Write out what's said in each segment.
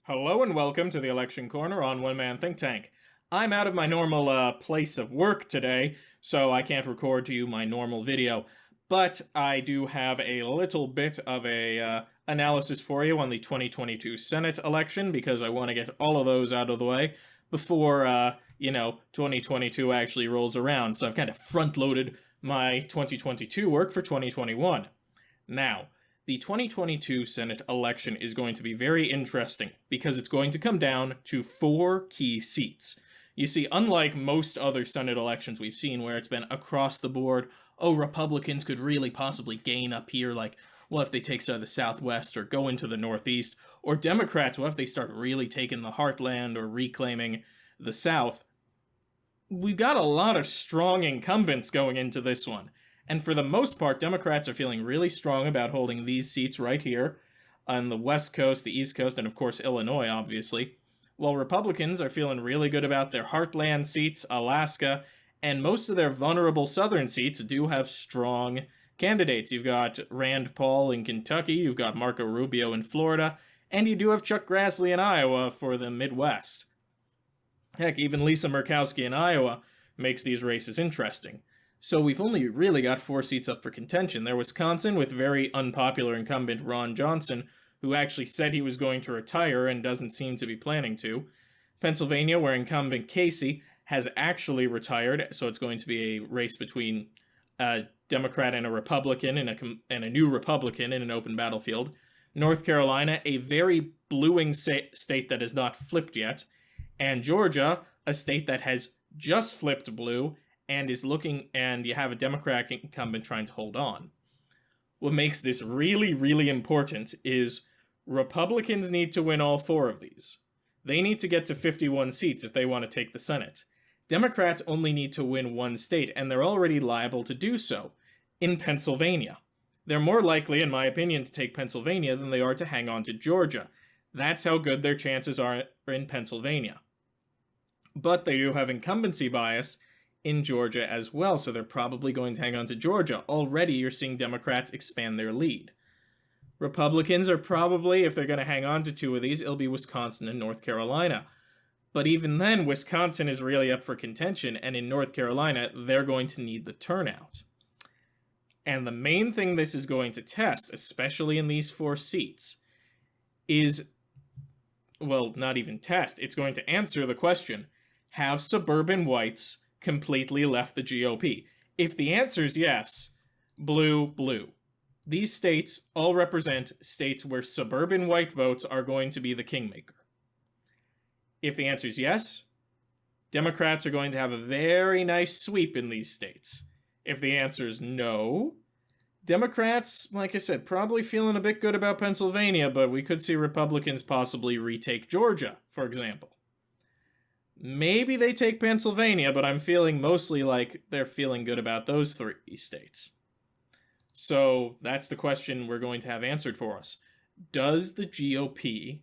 Hello and welcome to the Election Corner on One Man Think Tank. I'm out of my normal place of work today, so I can't record to you my normal video, but I do have a little bit of a analysis for you on the 2022 Senate election, because I want to get all of those out of the way before, 2022 actually rolls around, so I've kind of front-loaded my 2022 work for 2021. Now, the 2022 Senate election is going to be very interesting because it's going to come down to 4 key seats. You see, unlike most other Senate elections we've seen where it's been across the board, Republicans could really possibly gain up here, like, what if they take the Southwest or go into the Northeast, or Democrats, what if they start really taking the heartland or reclaiming the South. We've got a lot of strong incumbents going into this one. And for the most part, Democrats are feeling really strong about holding these seats right here on the West Coast, the East Coast, and of course Illinois, obviously, while Republicans are feeling really good about their heartland seats, Alaska, and most of their vulnerable southern seats do have strong candidates. You've got Rand Paul in Kentucky, you've got Marco Rubio in Florida, and you do have Chuck Grassley in Iowa for the Midwest. Heck, even Lisa Murkowski in Iowa makes these races interesting. So we've only really got 4 seats up for contention. There's Wisconsin with very unpopular incumbent Ron Johnson, who actually said he was going to retire and doesn't seem to be planning to. Pennsylvania, where incumbent Casey has actually retired, so it's going to be a race between a Democrat and a Republican and a new Republican in an open battlefield. North Carolina, a very bluing state that has not flipped yet. And Georgia, a state that has just flipped blue, and is looking, and you have a Democratic incumbent trying to hold on. What makes this really, really important is Republicans need to win all 4 of these. They need to get to 51 seats if they want to take the Senate. Democrats only need to win 1 state, and they're already liable to do so, in Pennsylvania. They're more likely, in my opinion, to take Pennsylvania than they are to hang on to Georgia. That's how good their chances are in Pennsylvania. But they do have incumbency bias in Georgia as well, so they're probably going to hang on to Georgia. Already you're seeing Democrats expand their lead. Republicans are probably, if they're going to hang on to 2 of these, it'll be Wisconsin and North Carolina. But even then, Wisconsin is really up for contention, and in North Carolina, they're going to need the turnout. And the main thing this is going to test, especially in these 4 seats, is, well, not even test, it's going to answer the question, have suburban whites completely left the GOP? If the answer is yes, blue, blue. These states all represent states where suburban white votes are going to be the kingmaker. If the answer is yes, Democrats are going to have a very nice sweep in these states. If the answer is no, Democrats, like I said, probably feeling a bit good about Pennsylvania, but we could see Republicans possibly retake Georgia, for example. Maybe they take Pennsylvania, but I'm feeling mostly like they're feeling good about those 3 states. So that's the question we're going to have answered for us. Does the GOP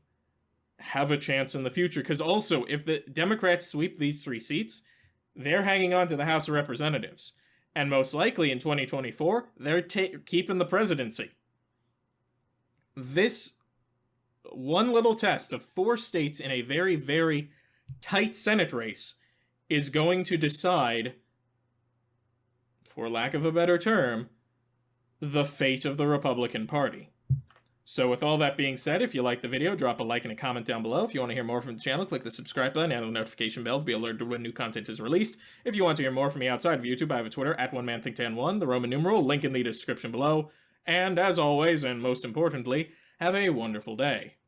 have a chance in the future? Because also, if the Democrats sweep these 3 seats, they're hanging on to the House of Representatives. And most likely in 2024, they're keeping the presidency. This one little test of 4 states in a very, very tight Senate race is going to decide, for lack of a better term, the fate of the Republican Party. So with all that being said, if you like the video, drop a like and a comment down below. If you want to hear more from the channel, click the subscribe button and the notification bell to be alerted when new content is released. If you want to hear more from me outside of YouTube, I have a Twitter at OneManThinkTan1, the Roman numeral, link in the description below. And as always, and most importantly, have a wonderful day.